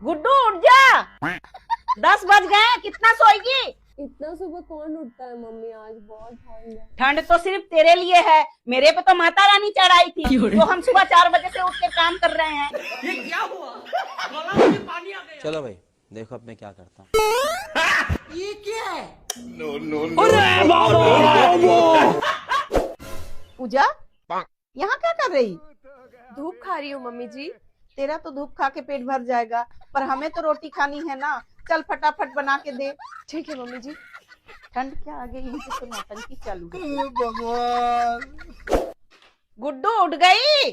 गुड्डू उठ जा। 10 बज गए, कितना सोएगी? इतना सुबह कौन उठता है मम्मी, आज बहुत ठंड है। ठंड तो सिर्फ तेरे लिए है, मेरे पे तो माता रानी चढ़ाई थी, तो हम सुबह 4 बजे से उठ के काम कर रहे हैं। ये क्या हुआ? गला में पानी आ गया। चलो भाई देखो अब मैं क्या करता हूँ। ये क्या है? पूजा यहाँ क्या कर रही? धूप खा रही हूँ मम्मी जी। तेरा तो धूप खा के पेट भर जाएगा, पर हमें तो रोटी खानी है ना। चल फटाफट बना के दे। ठीक है मम्मी जी। ठंड क्या आ गई, इनकी तो नौटंकी चालू है। भगवान। गुड्डू उठ गई?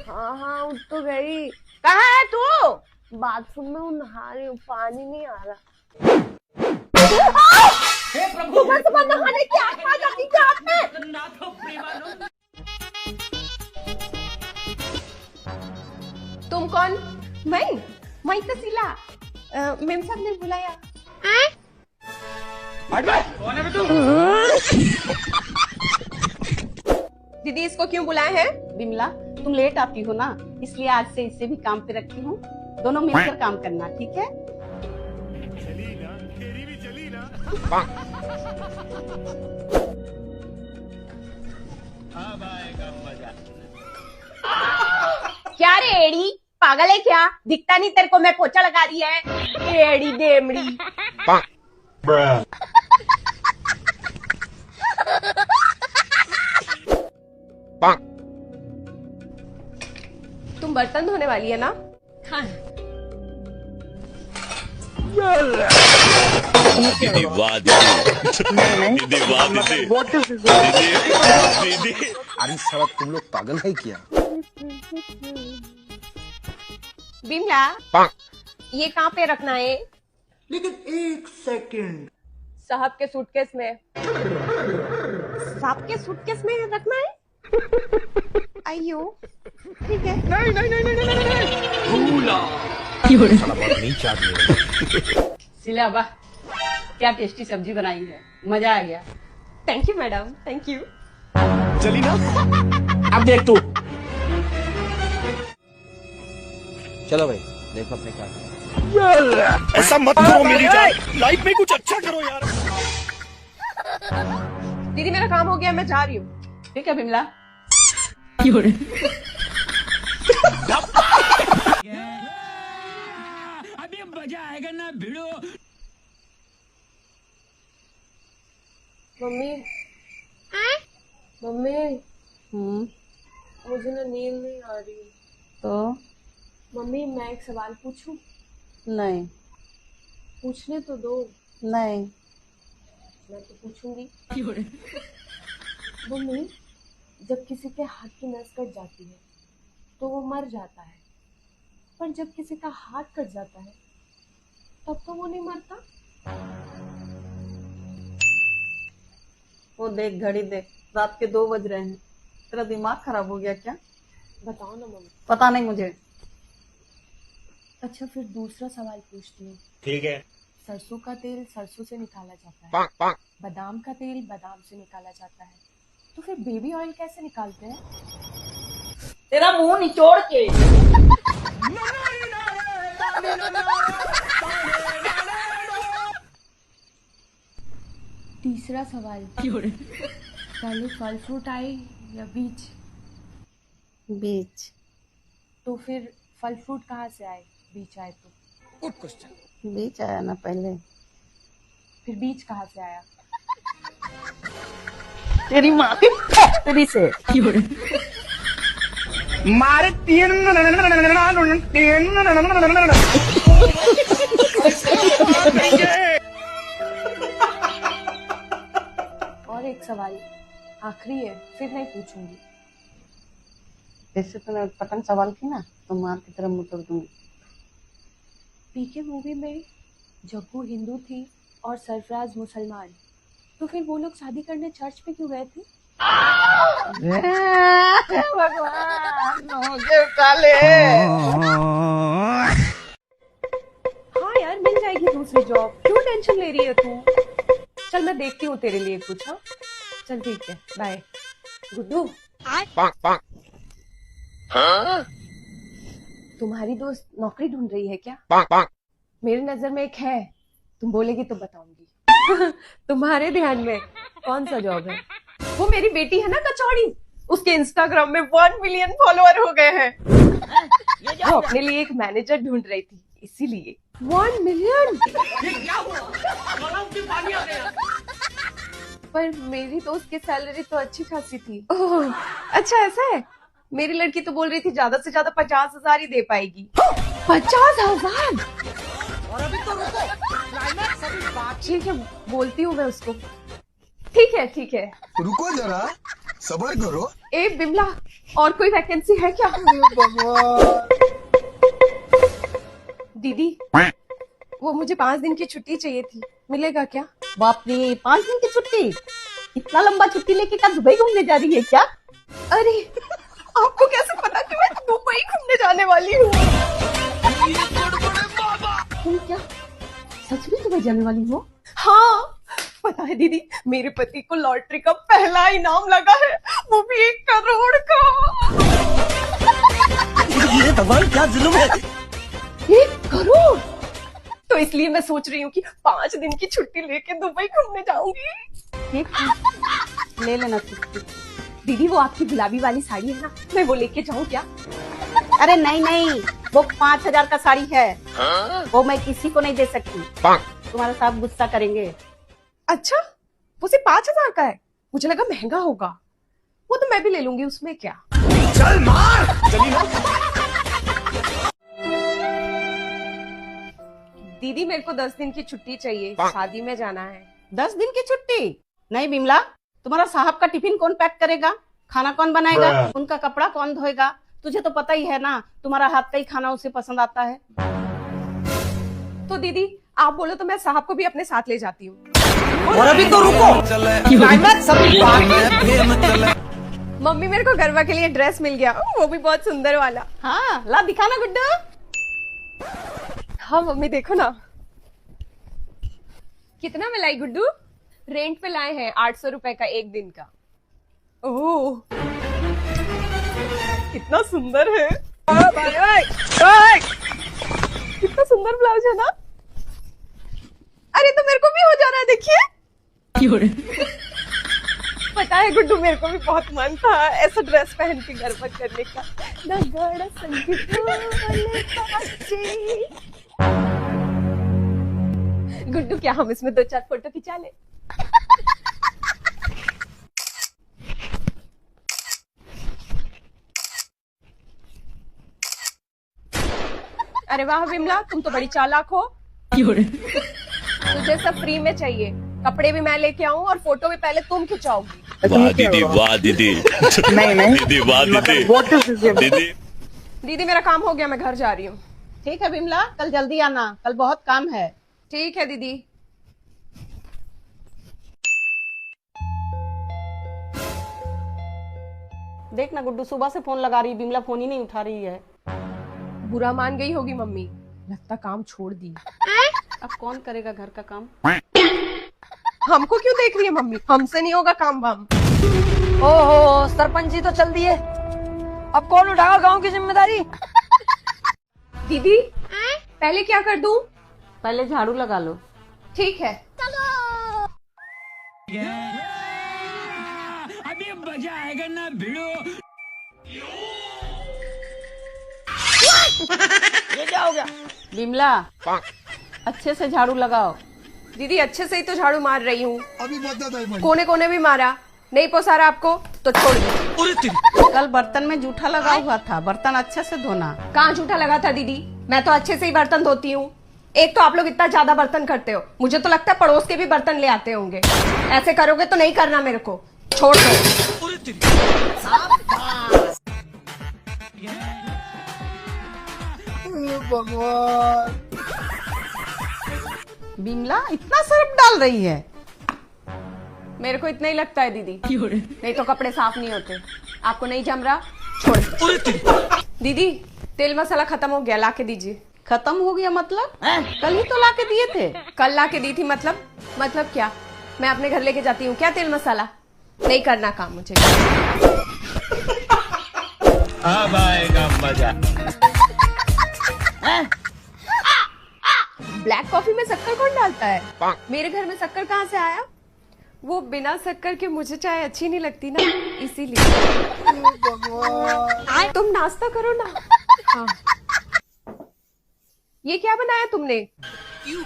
हाँ हाँ उठ तो गई। कहाँ है तू? बाथरूम में हूँ, नहा रही हूँ, पानी नहीं आ रहा। हे प्रभु, सुबह नहाने की आत्मा जाती है आप में। जगन्नाथ प्रेमानंद। तुम कौन? मैं तसीला। मेम साहब ने बुलाया। कौन है बे तू? दीदी इसको क्यों बुलाए हैं? बिमला तुम लेट आती हो ना, इसलिए आज से इसे भी काम पे रखी हूँ। दोनों मिलकर काम करना, ठीक है? चली ना, तेरी भी चली ना। अब आएगा मजा। क्या रे एड़ी, पागल है क्या? दिखता नहीं तेरे को मैं पोछा लगा रही है? एड़ी देमड़ी। तुम बर्तन धोने वाली है ना? हाँ। दीदी वाह दीदी, दीदी वाह दीदी, दीदी। अरे साला तुम लोग पागल है क्या? बिमला ये कहाँ पे रखना है? लेकिन एक सेकंड, साहब के सूटकेस में। साहब के सूटकेस में रखना है? आइयो ठीक है। नहीं नहीं नहीं नहीं नहीं नहीं। भूला। साला बहुत नीच आदमी है। सिला वाह, क्या टेस्टी सब्जी बनाई है, मजा आ गया। Thank you madam, thank you. चली ना। अब देख तू। चलो भाई देखो अब मैं क्या करता हूँ। ऐसा मत करो मेरी जान, लाइफ में कुछ अच्छा करो यार। दीदी मेरा काम हो गया, मैं जा रही हूँ। ठीक है बिमला। अभी मजा आएगा ना भिड़ो। मम्मी मम्मी हम्म, मुझे ना नींद नहीं आ रही। तो मम्मी मैं एक सवाल पूछूं? नहीं पूछने तो दो। नहीं। मैं तो पूछूंगी। मम्मी जब किसी के हाथ की नस कट जाती है तो वो मर जाता है, पर जब किसी का हाथ कट जाता है तब तो वो नहीं मरता। वो देख घड़ी देख, रात के 2 बज रहे हैं। तेरा दिमाग खराब हो गया क्या? बताओ ना मम्मी। पता नहीं मुझे। अच्छा फिर दूसरा सवाल पूछती हूँ। ठीक है। सरसों का तेल सरसों से निकाला जाता है, बादाम का तेल बादाम से निकाला जाता है, तो फिर बेबी ऑयल कैसे निकालते हैं? तेरा मुंह निचोड़ के। तीसरा सवाल, पहले फल फ्रूट आए या बीज? बीच। तो फिर फल फ्रूट कहाँ से आए बीज आए तो? Good question. बीच आया ना पहले। फिर बीज कहाँ से आया? तेरी माँ की फैक्ट्री से। मारे तीन और एक सवाल आखिरी है, फिर नहीं पूछूंगी। जैसे तूने पतंग सवाल की ना, तो मार की तरह मुंह तोड़ दूंगी। पीके मूवी में जग्गू हिंदू थी और सरफराज मुसलमान, तो फिर वो लोग शादी करने चर्च में क्यों गए थे? भगवान मुझे उठा ले। हाँ यार मिल जाएगी दूसरी जॉब, क्यों टेंशन ले रही है तू? चल मैं देखती हूँ तेरे लिए कुछ। हाँ चल ठीक है, बाय। गुड्डू तुम्हारी दोस्त नौकरी ढूंढ रही है क्या? मेरी नजर में एक है, तुम बोलेगी तो बताऊंगी। तुम्हारे ध्यान में कौन सा जॉब है? वो मेरी बेटी है ना कचौड़ी, उसके इंस्टाग्राम में 1 मिलियन फॉलोअर हो गए हैं। वो अपने लिए एक मैनेजर ढूंढ रही थी, इसीलिए 1 मिलियन। पर मेरी दोस्त की सैलरी तो अच्छी खासी थी। ओह, अच्छा ऐसा है। मेरी लड़की तो बोल रही थी ज्यादा से ज्यादा 50,000 ही दे पाएगी। 50,000? ठीक है, बोलती हूँ मैं उसको। ठीक है। रुको जरा, सब्र करो। ए बिमला, और कोई वैकेंसी है क्या? दीदी, वो मुझे 5 दिन की छुट्टी चाहिए थी, मिलेगा क्या? बाप रे, 5 दिन की छुट्टी? इतना लंबा छुट्टी लेके क्या दुबई घूमने जा रही है क्या? अरे, आपको कैसे पता कि मैं दुबई घूमने जाने वाली हूँ? तुम क्या सच में दुबई जाने वाली हो? हाँ, पता है दीदी, मेरे पति को लॉटरी का पहला इनाम लगा है, वो भी 1 करोड़ का। ये भगवान क्या जुल्म है। 1 करोड़? तो इसलिए मैं सोच रही हूँ कि 5 दिन की छुट्टी लेके दुबई घूमने जाऊंगी। ठीक है, ले लेना छुट्टी। दीदी, वो आपकी गुलाबी वाली साड़ी है ना, मैं वो लेके जाऊँ क्या? अरे नहीं, वो 5,000 का साड़ी है। वो मैं किसी को नहीं दे सकती, तुम्हारे साथ गुस्सा करेंगे। अच्छा, वो सिर्फ 5,000 का है? मुझे लगा महंगा होगा। वो तो मैं भी ले लूंगी, उसमें क्या। चल मार, चली ना। दीदी, मेरे को 10 दिन की छुट्टी चाहिए, शादी में जाना है। 10 दिन की छुट्टी? नहीं बिमला, तुम्हारा साहब का टिफिन कौन पैक करेगा? खाना कौन बनाएगा? उनका कपड़ा कौन धोएगा? तुझे तो पता ही है ना, तुम्हारा हाथ का ही खाना उसे पसंद आता है। तो दीदी, आप बोलो तो मैं साहब को भी अपने साथ ले जाती हूँ। और अभी तो रुको, क्लाइमैक्स अभी बाकी है। मम्मी, मेरे को गरबा के लिए ड्रेस मिल गया, वो भी बहुत सुंदर वाला। हाँ, ला दिखाना गुड्डू। हाँ मम्मी, देखो ना। कितना में लाई गुड्डू? रेंट पे लाए हैं, 800 रुपए का 1 दिन का। ओह, कितना सुंदर है। कितना सुंदर ब्लाउज है ना। अरे, तो मेरे को भी हो जा रहा है, देखिए। पता है गुड्डू, मेरे को भी बहुत मन था ऐसा ड्रेस पहन के गरबा करने का। नगड़ा संगीत वाले पाचे। गुड्डू, क्या हम इसमें 2-4 फोटो खिंचा ले? अरे वाह विमला, तुम तो बड़ी चालाक हो। तुझे सब फ्री में चाहिए, कपड़े भी मैं लेके आऊं और फोटो भी पहले तुम खिंचाओगी। वाह दीदी, वाह दीदी। नहीं दीदी वाह दीदी। What is this? दीदी दीदी, मेरा काम हो गया, मैं घर जा रही हूँ। ठीक है बिमला, कल जल्दी आना, कल बहुत काम है। ठीक है दीदी। देखना गुड्डू, सुबह से फोन लगा रही, बिमला फोन ही नहीं उठा रही है। बुरा मान गई होगी मम्मी, लगता काम छोड़ दी। अब कौन करेगा घर का काम? हमको क्यों देख रही है मम्मी? हमसे नहीं होगा काम वाम। ओहो, सरपंच जी तो चल दिए, अब कौन उठाएगा गांव की जिम्मेदारी? दीदी, पहले क्या कर दूं? पहले झाड़ू लगा लो। ठीक है। अभी मजा आएगा ना भिड़ो। ये क्या हो गया? बिमला, अच्छे से झाड़ू लगाओ। दीदी, अच्छे से ही तो झाड़ू मार रही हूँ, अभी मदद आई भाई। कोने कोने भी मारा, नहीं पोसा रहा आपको तो छोड़ दो। कल बर्तन में जूठा लगा हुआ था, बर्तन अच्छे से धोना। कहाँ झूठा लगा था दीदी? मैं तो अच्छे से ही बर्तन धोती हूँ। एक तो आप लोग इतना ज्यादा बर्तन करते हो, मुझे तो लगता है पड़ोस के भी बर्तन ले आते होंगे। ऐसे करोगे तो नहीं करना मेरे को, छोड़ दो। भगवान, बिमला इतना सरफ डाल रही है? मेरे को इतना ही लगता है दीदी, नहीं तो कपड़े साफ नहीं होते। आपको नहीं जम रहा, छोड़ दो। दीदी, तेल मसाला खत्म हो गया, ला के दीजिए। खत्म हो गया मतलब? कल ही तो ला के दिए थे। कल ला के दी थी मतलब क्या? मैं अपने घर लेके जाती हूँ क्या तेल मसाला? नहीं करना काम मुझे। अब आएगा मजा। ब्लैक कॉफी में शक्कर कौन डालता है? मेरे घर में शक्कर कहाँ से आया? वो बिना शक्कर के मुझे चाय अच्छी नहीं लगती ना, इसीलिए। तुम नाश्ता करो ना। हाँ। ये क्या बनाया तुमने? क्यों?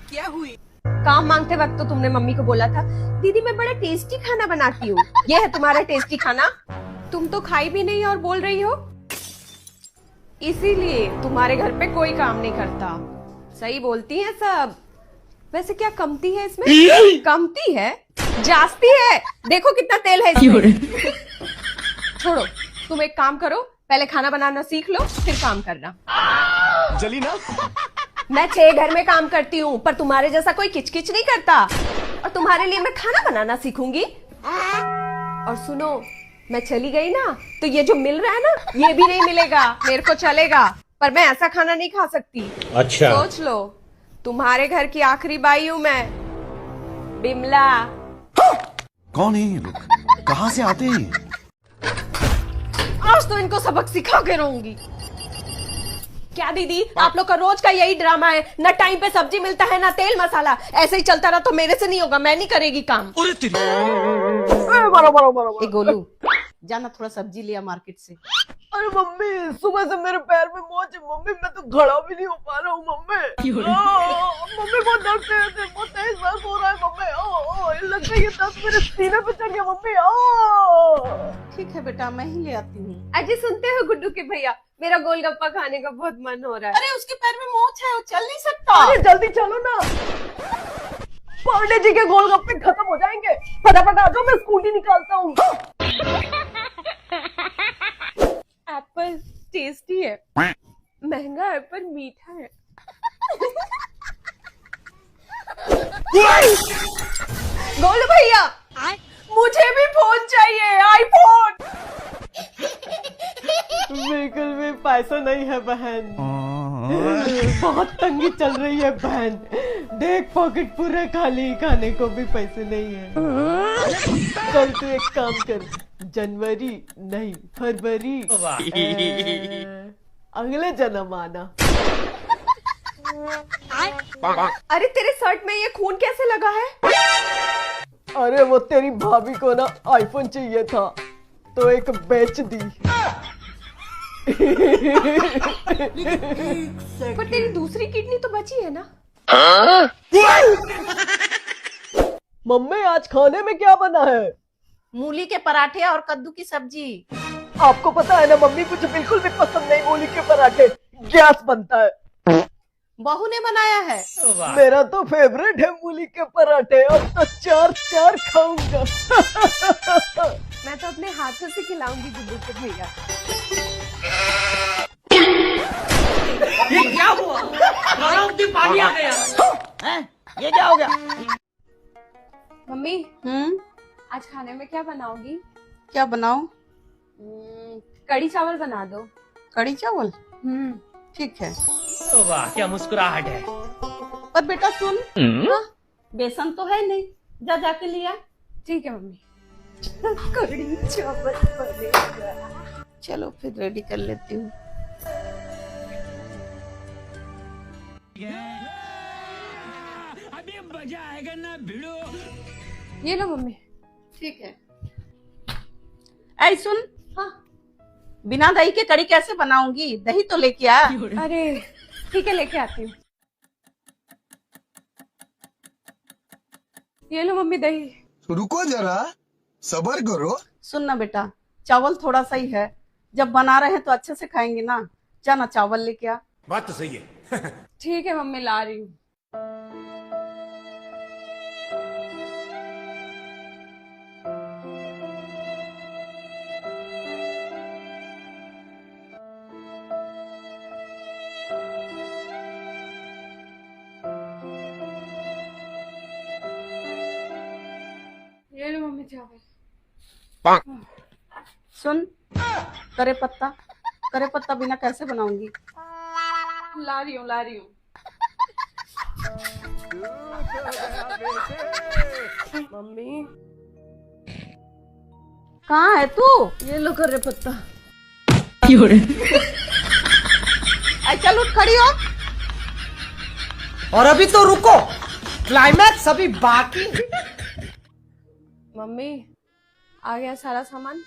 क्या हुई? काम मांगते वक्त तो तुमने मम्मी को बोला था, दीदी मैं बड़ा टेस्टी खाना बनाती हूँ। ये है तुम्हारा टेस्टी खाना? तुम तो खाई भी नहीं और बोल रही हो। इसीलिए तुम्हारे घर पे कोई काम नहीं करता। सही बोलती हैं सब। वैसे क्या कमती है इसमें? कमती है? जास्ती है। देखो कितना तेल है इसमें। छोड़ो, तुम एक काम करो, पहले खाना बनाना सीख लो, फिर काम करना। जली ना? मैं 6 घर में काम करती हूँ, पर तुम्हारे जैसा कोई किचकिच नहीं करता। और तुम्हारे लिए मैं खाना बनाना सीखूंगी। और सुनो, मैं चली गई ना तो ये जो मिल रहा है ना, ये भी नहीं मिलेगा। मेरे को चलेगा, पर मैं ऐसा खाना नहीं खा सकती। अच्छा। सोच लो, तुम्हारे घर की आखिरी बाई हूँ मैं, बिमला। कौन है ये लोग? कहाँ से आते हैं? आज तो इनको सबक सिखा के रहूंगी। क्या दीदी, आप लोग का रोज का यही ड्रामा है? ना टाइम पे सब्जी मिलता है, ना तेल मसाला। ऐसे ही चलता रहा तो मेरे से नहीं होगा, मैं नहीं करेगी काम। ए गोलू, जाना थोड़ा सब्जी लिया मार्केट से। अरे मम्मी, सुबह से मेरे पैर में मोच है मम्मी, मैं तो खड़ा भी नहीं हो पा रहा हूँ मम्मी। मम्मी बहुत दर्द है, बहुत तेज दर्द हो रहा है मम्मी। लगता है ये दर्द मेरे सीने पे चढ़ गया मम्मी। ठीक है बेटा, मैं ही ले आती हूँ। अजय सुनते हो गुड्डू के भैया, मेरा गोलगप्पा खाने का बहुत मन हो रहा है। अरे उसके पैर में मोच है, वो चल नहीं सकता। अरे जल्दी चलो ना, पांडे जी के गोलगप्पे खत्म हो जाएंगे। फटाफट आ जाओ, मैं स्कूटी निकालता हूँ। एप्पल टेस्टी है, महंगा है पर मीठा है। गोलू भैया, मुझे भी फोन चाहिए, आईफोन। बिल्कुल भी पैसा नहीं है बहन, बहुत तंगी चल रही है बहन। देख पॉकेट पूरा खाली, खाने को भी पैसे नहीं है। चल तू एक काम कर, जनवरी नहीं फरवरी अगले जन्म आना। अरे तेरे शर्ट में ये खून कैसे लगा है? अरे वो तेरी भाभी को ना आईफोन चाहिए था तो एक बेच दी। पर तेरी दूसरी किडनी तो बची है ना? मम्मी आज खाने में क्या बना है? मूली के पराठे और कद्दू की सब्जी। आपको पता है ना मम्मी, मुझे बिल्कुल भी पसंद नहीं मूली के पराठे, गैस बनता है। बहू ने बनाया है। मेरा तो फेवरेट है मूली के पराठे, अब तो 4 खाऊंगा। मैं तो अपने हाथों से खिलाऊंगी गुड्डू के भैया। ये क्या हुआ? पानी आ गया। हैं? ये क्या हो गया? मम्मी, हम्म, आज खाने में क्या बनाओगी? क्या बनाऊं? कढ़ी चावल बना दो। कढ़ी चावल? ठीक है। वाह क्या मुस्कुराहट है। पर बेटा सुन, हाँ, बेसन तो है नहीं, जा जाके लिया। ठीक है मम्मी। कढ़ी चावल बनेगा। चलो फिर रेडी कर लेती हूँ। अभी मजा आएगा ना भिड़ो। ये लो मम्मी। ठीक है। ऐ सुन, हाँ। बिना दही के कढ़ी कैसे बनाऊंगी? दही तो लेके आ। अरे ठीक है, लेके आती हूँ। ये लो मम्मी दही। रुको जरा, सबर करो। सुन ना बेटा, चावल थोड़ा सा ही है, जब बना रहे हैं तो अच्छे से खाएंगे ना। जाना चावल लेके आ। बात तो सही है। ठीक है मम्मी, ला रही हूँ। ये लो मम्मी चावल। सुन, करे पत्ता बिना कैसे बनाऊंगी? ला रही हूँ। मम्मी कहाँ है तू? ये लो करे पत्ता। चल उठ, खड़ी हो। और अभी तो रुको, क्लाइमैक्स अभी बाकी। मम्मी आ गया सारा सामान,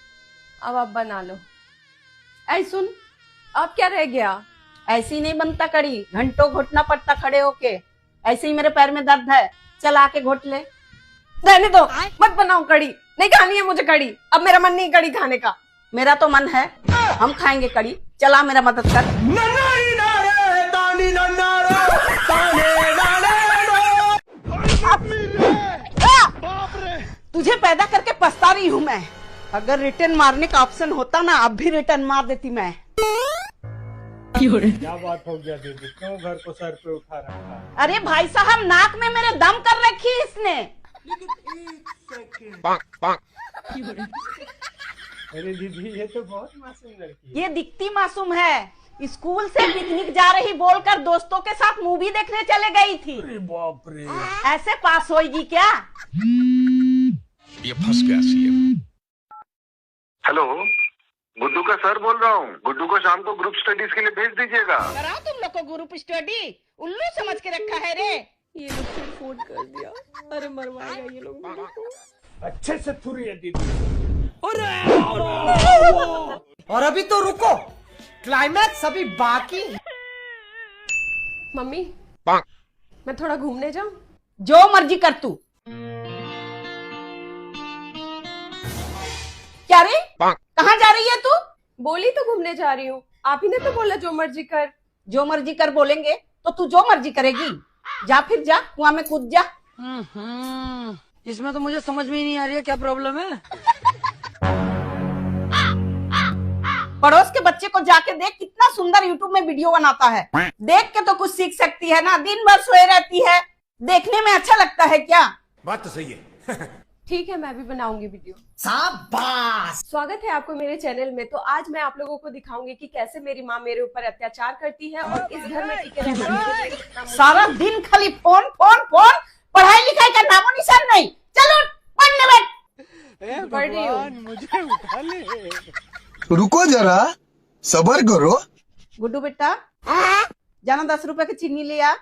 अब आप बना लो। ऐ सुन, अब क्या रह गया? ऐसे ही नहीं बनता कड़ी, घंटों घुटना पड़ता खड़े होके। ऐसे ही मेरे पैर में दर्द है, चल आके घोट ले। रहने दो, मत बनाओ कड़ी, नहीं खानी है मुझे कड़ी। अब मेरा मन नहीं कड़ी खाने का। मेरा तो मन है, हम खाएंगे कड़ी। चला मेरा मदद कर। तुझे पैदा करके पछता रही हूँ मैं। अगर रिटर्न मारने का ऑप्शन होता ना, अब भी रिटर्न मार देती मैं। क्या बात हो गया दीदी, क्यों घर को सर पे उठा रखा? अरे भाई साहब, नाक में मेरे दम कर रखी है इसने। अरे दीदी, ये तो बहुत मासूम लड़की है। ये दिखती मासूम है। स्कूल से पिकनिक जा रही बोलकर दोस्तों के साथ मूवी देखने चले गई थी। अरे बाप रे। ऐसे पास होगी क्या? ये फंस गया सीएम। हेलो, गुड्डू का सर बोल रहा हूँ। गुड्डू को शाम को ग्रुप स्टडीज के लिए भेज दीजिएगा। कराओ तुम लोग को ग्रुप स्टडी। उल्लू समझ के रखा है रे। ये लोग फिर फोन कर दिया। अरे मरवाएगा ये लोग मेरे को। अच्छे से थुरी है दीदी। और अभी तो रुको, क्लाइमैक्स अभी बाकी। मम्मी मैं थोड़ा घूमने जाऊं? जो मर्जी कर तू। क्या रे, कहाँ जा रही है तू? बोली तो घूमने जा रही हूँ, आप ही ने तो बोला जो मर्जी कर। जो मर्जी कर बोलेंगे तो तू जो मर्जी करेगी। जा फिर जा, कुआं में कूद जा। इसमें तो मुझे समझ में ही नहीं आ रही है क्या प्रॉब्लम है। पड़ोस के बच्चे को जाके देख, कितना सुंदर यूट्यूब में वीडियो बनाता है। देख के तो कुछ सीख सकती है ना। दिन भर सोए रहती है, देखने में अच्छा लगता है क्या? बात तो सही है। ठीक है, मैं भी बनाऊंगी वीडियो। शाबाश। स्वागत है आपको मेरे चैनल में। तो आज मैं आप लोगों को दिखाऊंगी कि कैसे मेरी माँ मेरे ऊपर अत्याचार करती है और इस घर में टिके रहने के लिए कितना सारा दिन खाली फोन फोन फोन, पढ़ाई लिखाई का नामो निशान नहीं। चलो पढ़ने बैठ। पढ़ रही हूँ। मुझे उठा ले। रुको जरा, सबर करो। गुड्डू बेटा, जाना 10 रुपए की चीनी ले आ।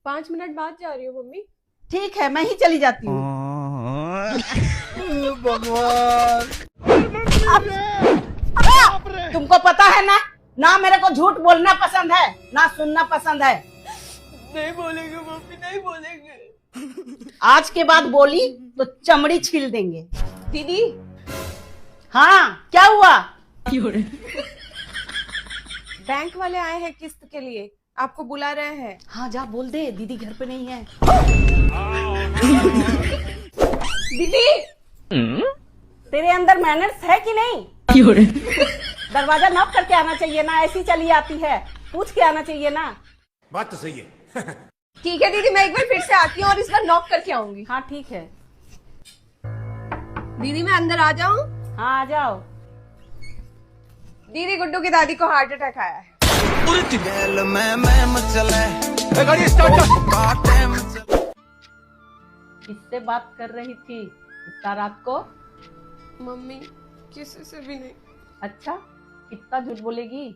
5 मिनट बाद जा रही हूँ मम्मी। ठीक है, मैं ही चली जाती हूँ। तुमको पता है ना मेरे को झूठ बोलना पसंद है, ना सुनना पसंद है। नहीं बोलेंगे मम्मी, नहीं बोलेंगे। आज के बाद बोली तो चमड़ी छील देंगे। दीदी हाँ, क्या हुआ? बैंक वाले आए हैं किस्त के लिए, आपको बुला रहे हैं। हाँ जा, बोल दे दीदी घर पे नहीं है। दीदी तेरे अंदर मैनर्स है कि नहीं? दरवाजा नॉक करके आना चाहिए ना, ऐसी चली आती है। पूछ के आना चाहिए ना। बात तो सही है। ठीक है दीदी, मैं एक बार फिर से आती हूँ और इस बार नॉक करके आऊंगी। हाँ ठीक है। दीदी मैं अंदर आ जाऊं? हाँ आ जाओ। दीदी गुड्डू की दादी को हार्ट अटैक आया है। किससे बात कर रही थी इतना रात को? मम्मी किसी से भी नहीं। अच्छा, कितना झूठ बोलेगी?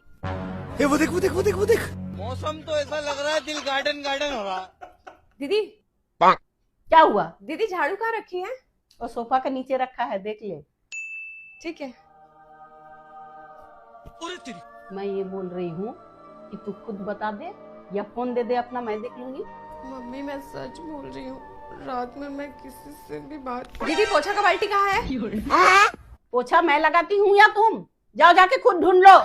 वो देख वो देख वो देख वो देख। मौसम तो ऐसा लग रहा है दिल गार्डन गार्डन हो रहा है। दीदी क्या हुआ? दीदी झाड़ू कहाँ रखी है? वो सोफा के नीचे रखा है, देख ले। ठीक है। मैं ये बोल रही हूँ कि तू खुद बता दे या फोन दे दे अपना, मैं देख लूंगी। मम्मी मैं सच बोल रही हूँ, रात में मैं किसी से भी बात। दीदी पोछा का बाल्टी कहाँ है? पोछा मैं लगाती हूँ या तुम? जाओ जाके खुद ढूंढ लो।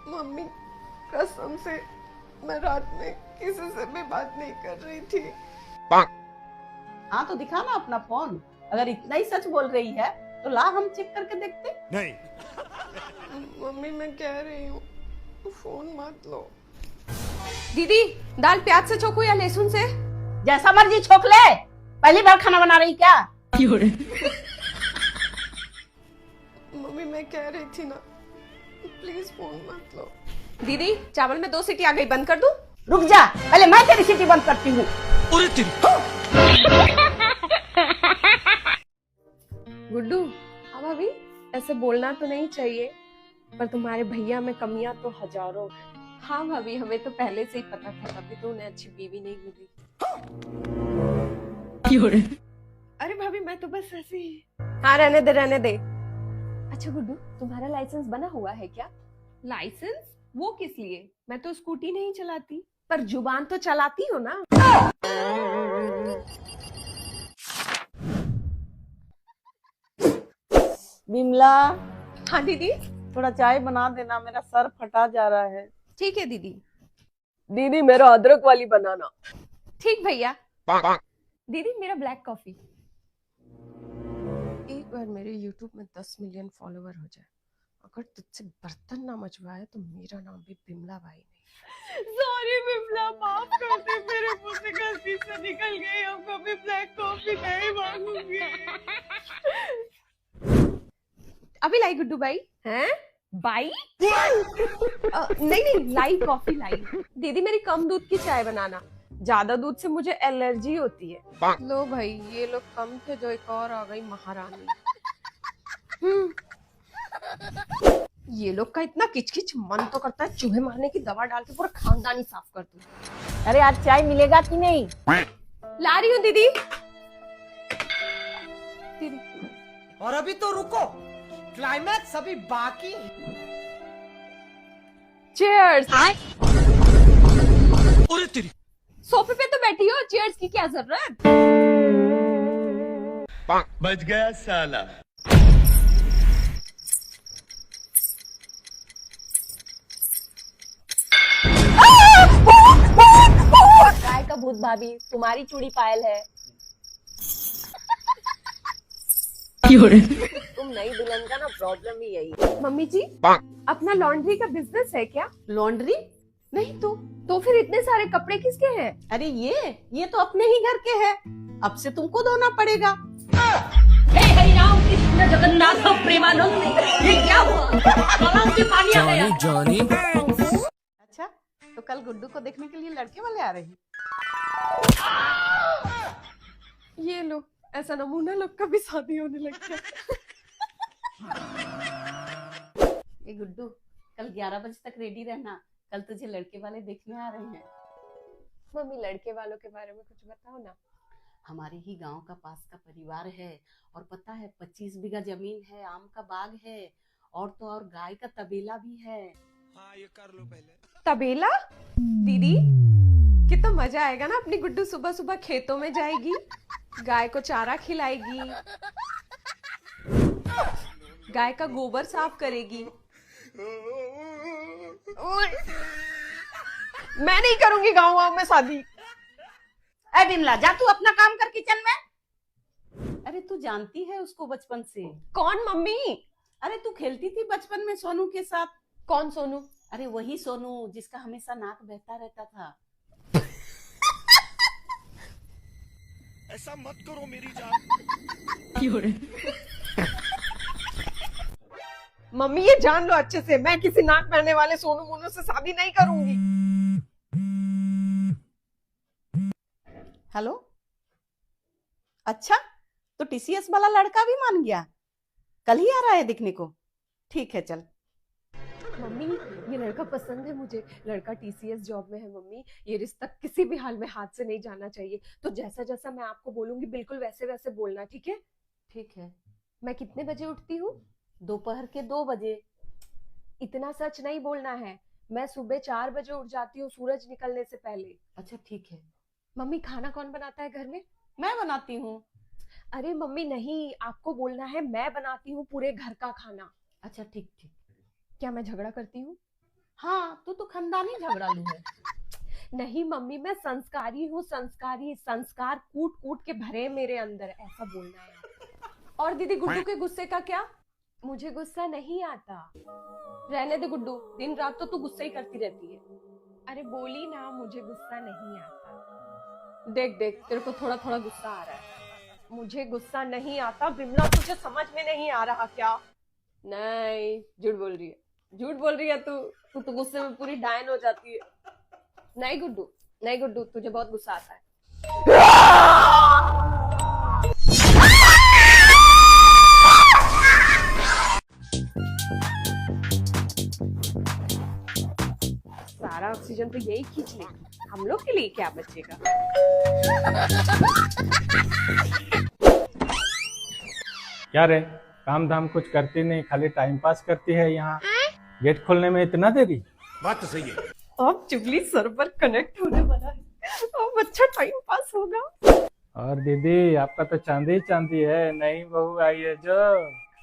मम्मी कसम से मैं रात में किसी से भी बात नहीं कर रही थी। हाँ तो दिखा ना अपना फोन। अगर इतना ही सच बोल रही है तो ला, हम चेक करके देखते। नहीं। मम्मी मैं कह रही हूँ, फोन मत लो। दीदी दाल प्याज से छोकू या लहसुन से? जैसा मर्जी छोक ले। पहली बार खाना बना रही क्या? मम्मी मैं कह रही थी ना, प्लीज फोन मत लो। दीदी चावल में 2 सीटी आ गई, बंद कर दूं? रुक जा, पहले मैं तेरी सीटी बंद करती हूँ। गुड्डू अब अभी ऐसे बोलना तो नहीं चाहिए, पर तुम्हारे भैया में कमियां तो हजारों हैं। हाँ भाभी, हमें तो पहले से ही पता था, तभी तो उन्हें अच्छी बीवी नहीं मिली। अरे भाभी, मैं तो बस ऐसे ही। हाँ, रहने दे रहने दे। अच्छा गुड्डू, तुम्हारा लाइसेंस बना हुआ है क्या? लाइसेंस? वो किस लिए? मैं तो स्कूटी नहीं चलाती, पर जुबान तो चलाती हो ना। बिमला, हाँ दीदी। थोड़ा चाय बना देना, मेरा सर फटा जा रहा है। ठीक है दीदी। दीदी मेरा अदरक वाली बनाना। ठीक भैया। दीदी मेरा ब्लैक कॉफी। एक बार मेरे YouTube में 10 मिलियन फॉलोवर हो जाए, अगर तुझसे बर्तन ना मचवाए तो मेरा नाम भी बिमला भाई नहीं। सॉरी बिमला, माफ कर दे, मेरे मुंह से गलती से निकल गई। अब कभी ब्लैक कॉफी नहीं मांगूंगी। अभी लाई गुड्डू भाई। हैं बाई? नहीं नहीं, लाई कॉफी लाई। दीदी मेरी कम दूध की चाय बनाना, ज्यादा दूध से मुझे एलर्जी होती है। लो भाई, ये लोग कम थे जो एक और आ गई महारानी। ये लोग का इतना किचकिच, मन तो करता है चूहे मारने की दवा डाल के पूरा खानदान ही साफ कर दूं। अरे आज चाय मिलेगा कि नहीं? ला रही हूँ दीदी। दीदी और अभी तो रुको, क्लाइमैक्स अभी बाकी। चीयर्स। अरे तेरी सोफे पे तो बैठी हो, चीयर्स की क्या जरूरत? बच गया साला। काय का भूत भाभी, तुम्हारी चूड़ी पायल है। तुम नई दुल्हन का ना प्रॉब्लम ही यही। मम्मी जी, अपना लॉन्ड्री का बिजनेस है क्या? लॉन्ड्री? नहीं तो फिर इतने सारे कपड़े किसके हैं? अरे ये तो अपने ही घर के हैं, अब से तुमको धोना पड़ेगा। अच्छा, तो कल गुड्डू को देखने के लिए लड़के वाले आ रहे हैं। ये लो, ऐसा नमूना लोग का भी शादी होने लग गया। ये गुड्डू, कल 11 बजे तक रेडी रहना, कल तुझे लड़के वाले देखने आ रहे हैं। मम्मी, लड़के वालों के बारे में कुछ बताओ ना। हमारे ही गांव का पास का परिवार है, और पता है 25 बीघा जमीन है, आम का बाग है, और तो और गाय का तबेला भी है। हाँ, ये कर लो पहले। तबेला? दीदी कितना मजा आएगा ना, अपनी गुड्डू सुबह सुबह खेतों में जाएगी, गाय को चारा खिलाएगी, गाय का गोबर साफ करेगी। मैं नहीं करूंगी गाँव में शादी। अरे बिमला, जा तू अपना काम कर किचन में। अरे तू जानती है उसको बचपन से। कौन मम्मी? अरे तू खेलती थी बचपन में सोनू के साथ। कौन सोनू? अरे वही सोनू जिसका हमेशा नाक बहता रहता था। ऐसा मत करो मेरी जान। मम्मी ये जान लो अच्छे से, मैं किसी नाक बहने वाले सोनू मोनू से शादी नहीं करूंगी। हेलो, अच्छा तो टीसीएस वाला लड़का भी मान गया, कल ही आ रहा है दिखने को। ठीक है चल। मम्मी ये लड़का पसंद है मुझे, लड़का टीसीएस जॉब में है मम्मी, ये रिश्ता किसी भी हाल में हाथ से नहीं जाना चाहिए, तो जैसा जैसा मैं आपको बोलूंगी बिल्कुल वैसे वैसे बोलना, ठीक है? ठीक है। मैं कितने बजे उठती हूँ? दोपहर के 2 बजे। इतना सच नहीं बोलना है, मैं सुबह 4 बजे उठ जाती हूँ सूरज निकलने से पहले। अच्छा ठीक है। मम्मी खाना कौन बनाता है घर में? मैं बनाती हूँ। अरे मम्मी नहीं, आपको बोलना है मैं बनाती हूँ पूरे घर का खाना। अच्छा ठीक ठीक। क्या मैं झगड़ा करती हूँ? हाँ, तू तो खानदानी झगड़ालू है। नहीं मम्मी, मैं संस्कारी हूँ, संस्कारी, संस्कार कूट कूट के भरे मेरे अंदर, ऐसा बोलना है। और दीदी गुड्डू के गुस्से का क्या? मुझे गुस्सा नहीं आता। रहने दे गुड्डू, दिन रात तो तू गुस्सा ही करती रहती है। अरे बोली ना, मुझे गुस्सा नहीं आता। देख देख, तेरे को थोड़ा थोड़ा गुस्सा आ रहा है। मुझे गुस्सा नहीं आता बिमला, तुझे समझ में नहीं आ रहा क्या? नहीं, झूठ बोल रही है, झूठ बोल रही है तू तो गुस्से में पूरी डायन हो जाती है। नहीं गुड्डू, नहीं गुड्डू, तुझे बहुत गुस्सा आता है। ऑक्सीजन तो यही खींच लेगी, हम लोग के लिए क्या बचेगा। क्या रे, काम धाम कुछ करती नहीं, खाली टाइम पास करती है यहाँ। गेट खोलने में इतना देरी। अब चुगली सर्वर कनेक्ट होने वाला है, अब अच्छा टाइम पास होगा। और दीदी, आपका तो चांदी ही चांदी है, नई बहू आई है जो,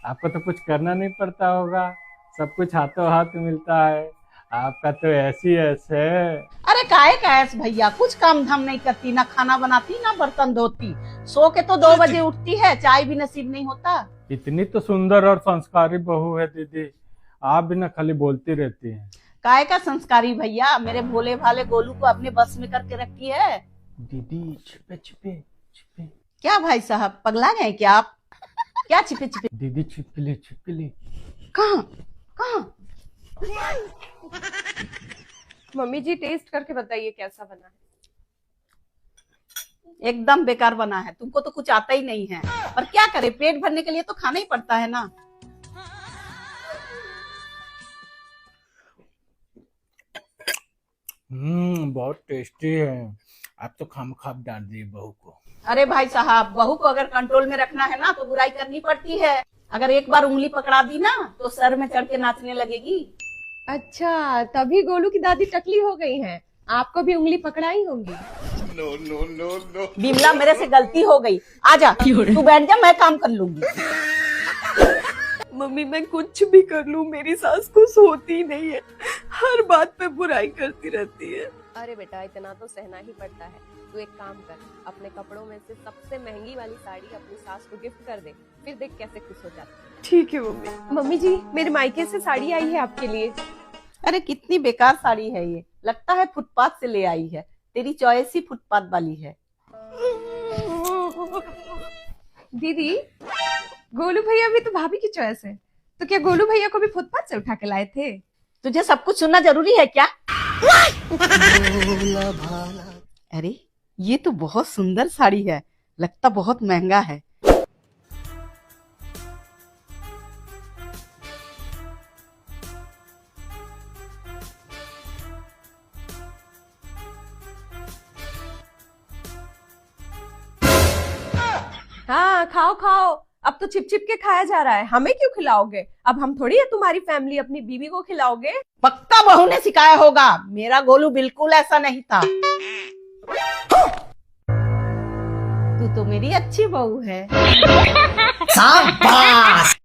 आपको तो कुछ करना नहीं पड़ता होगा, सब कुछ हाथों हाथ मिलता है। आपका तो ऐसी ऐसे। अरे काहे का ऐस भैया, कुछ काम धाम नहीं करती, ना खाना बनाती ना बर्तन धोती, सो के तो 2 बजे उठती है, चाय भी नसीब नहीं होता। इतनी तो सुंदर और संस्कारी बहू है दीदी, आप भी ना खाली बोलती रहती हैं। काय का संस्कारी भैया, मेरे भोले भाले गोलू को अपने बस में करके रखी है। दीदी छिपे छिपे छिपे। क्या भाई साहब, पगला गए क्या आप? क्या छिपे छिपे? दीदी छिपकली छिपकली। कहाँ कहाँ? मम्मी जी टेस्ट करके बताइए कैसा बना है। एकदम बेकार बना है, तुमको तो कुछ आता ही नहीं है, पर क्या करे, पेट भरने के लिए तो खाना ही पड़ता है ना। बहुत टेस्टी है। आप तो खामखा डाल दिए बहू को। अरे भाई साहब, बहू को अगर कंट्रोल में रखना है ना तो बुराई करनी पड़ती है। अगर एक बार उंगली पकड़ा दी ना तो सर में चढ़ के नाचने लगेगी। अच्छा, तभी गोलू की दादी टकली हो गई हैं। आपको भी उंगली पकड़ाई होंगी। बिमला, मेरे से गलती हो गई, आजा तू बैठ जा, मैं काम कर लूंगी। मम्मी, मैं कुछ भी कर लूं, मेरी सास खुश होती नहीं है, हर बात पे बुराई करती रहती है। अरे बेटा, इतना तो सहना ही पड़ता है। तू एक काम कर, अपने कपड़ों में से सबसे महंगी वाली साड़ी अपनी सास को गिफ्ट कर दे, फिर देख कैसे खुश हो जाती है। ठीक है मम्मी। मम्मी जी, मेरे मायके से साड़ी आई है आपके लिए। अरे कितनी बेकार साड़ी है ये, लगता है फुटपाथ से ले आई है। तेरी चॉइस ही फुटपाथ वाली है। दीदी, गोलू भैया भी तो भाभी की चॉइस है, तो क्या गोलू भैया को भी फुटपाथ से उठा के लाए थे? तुझे सब कुछ सुनना जरूरी है क्या? अरे ये तो बहुत सुंदर साड़ी है, लगता बहुत महंगा है। हाँ, खाओ खाओ, अब तो छिप छिप के खाया जा रहा है। हमें क्यों खिलाओगे? अब हम थोड़ी है तुम्हारी फैमिली, अपनी बीवी को खिलाओगे। पक्का बहू ने सिखाया होगा, मेरा गोलू बिल्कुल ऐसा नहीं था। तू तो मेरी अच्छी बहू है।